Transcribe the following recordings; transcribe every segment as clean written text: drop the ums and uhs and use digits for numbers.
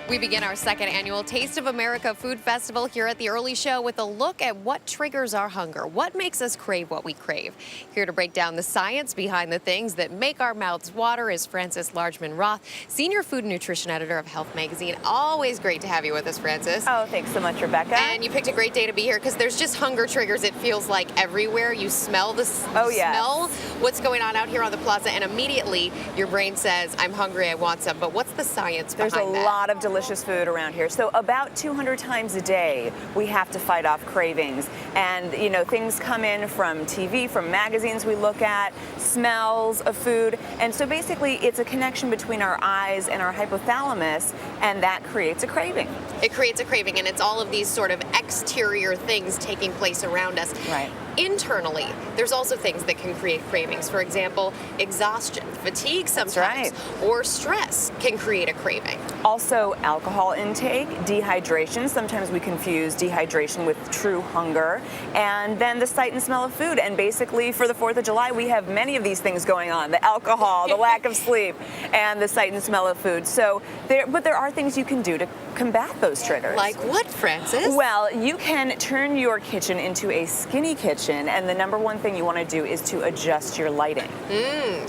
We begin our second annual Taste of America Food Festival here at the Early Show with a look at what triggers our hunger, what makes us crave what we crave. Here to break down the science behind the things that make our mouths water is Frances Largeman Roth, Senior Food and Nutrition Editor of Health Magazine. Always great to have you with us, Frances. Oh, thanks so much, Rebecca. And you picked a great day to be here because there's just hunger triggers, it feels like, everywhere. You smell smell what's going on out here on the plaza, and immediately your brain says, I'm hungry, I want some. But what's the science behind that? There's a lot of delicious food around here. So about 200 times a day, we have to fight off cravings. And, you know, things come in from TV, from magazines we look at, smells of food. And so basically, it's a connection between our eyes and our hypothalamus, and that creates a craving. It creates a craving, and it's all of these sort of exterior things taking place around us. Right. Internally, there's also things that can create cravings. For example, exhaustion, fatigue sometimes, or stress can create a craving. Also, alcohol intake, dehydration. Sometimes we confuse dehydration with true hunger. And then the sight and smell of food. And basically, for the 4th of July, we have many of these things going on. The alcohol, the lack of sleep, and the sight and smell of food. So, there are things you can do to combat those triggers. Like what, Frances? Well, you can turn your kitchen into a skinny kitchen. And the number one thing you want to do is to adjust your lighting.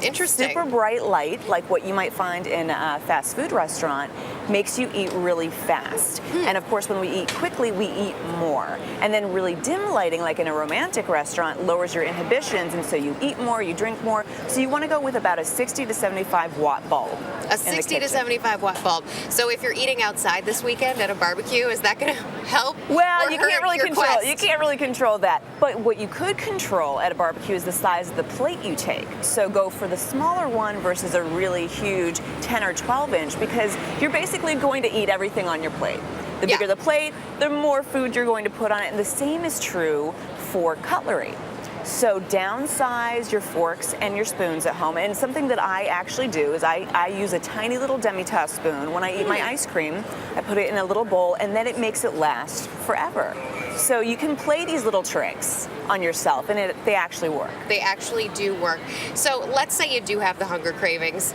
Interesting. Super bright light, like what you might find in a fast food restaurant, makes you eat really fast. And of course, when we eat quickly, we eat more. And then really dim lighting, like in a romantic restaurant, lowers your inhibitions, and so you eat more, you drink more. So you want to go with about a 60 to 75 watt bulb. A 60 to 75 watt bulb. So if you're eating outside this weekend at a barbecue, is that going to help? Well, you can't really control. Quest? You can't really control that. But what you could control at a barbecue is the size of the plate you take. So go for the smaller one versus a really huge 10 or 12 inch, because you're basically going to eat everything on your plate. The bigger the plate, the more food you're going to put on it. And the same is true for cutlery. So downsize your forks and your spoons at home. And something that I actually do is I use a tiny little demi-tasse spoon. When I eat my ice cream, I put it in a little bowl, and then it makes it last forever. So you can play these little tricks on yourself, and they actually work. They actually do work. So let's say you do have the hunger cravings.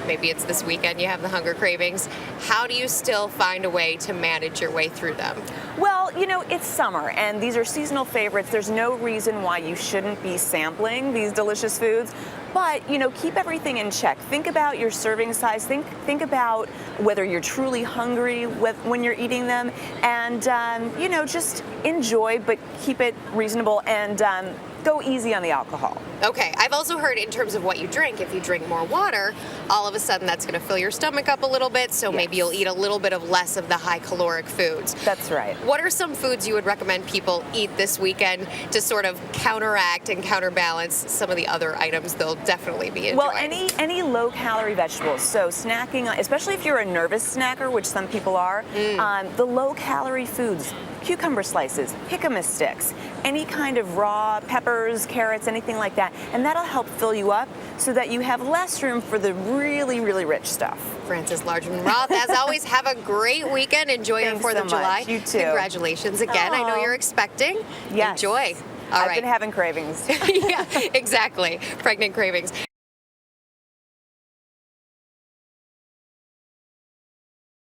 Maybe it's this weekend you have the hunger cravings. How do you still find a way to manage your way through them? Well, you know, it's summer, and these are seasonal favorites. There's no reason why you shouldn't be sampling these delicious foods. But, you know, keep everything in check. Think about your serving size. Think about whether you're truly hungry when you're eating them. And, you know, just enjoy, but keep it reasonable, and go easy on the alcohol. Okay, I've also heard in terms of what you drink, if you drink more water, all of a sudden that's going to fill your stomach up a little bit, so maybe you'll eat a little bit of less of the high caloric foods. That's right. What are some foods you would recommend people eat this weekend to sort of counteract and counterbalance some of the other items they'll definitely be enjoying? Well, any low-calorie vegetables. So snacking, especially if you're a nervous snacker, which some people are, the low-calorie foods, cucumber slices, jicama sticks, any kind of raw peppers, carrots, anything like that. And that'll help fill you up so that you have less room for the really, really rich stuff. Frances Largeman Roth, as always, have a great weekend. Enjoy your 4th of July. You too. Congratulations again. I know you're expecting. Yes. Enjoy. I've been having cravings. Yeah, exactly. Pregnant cravings.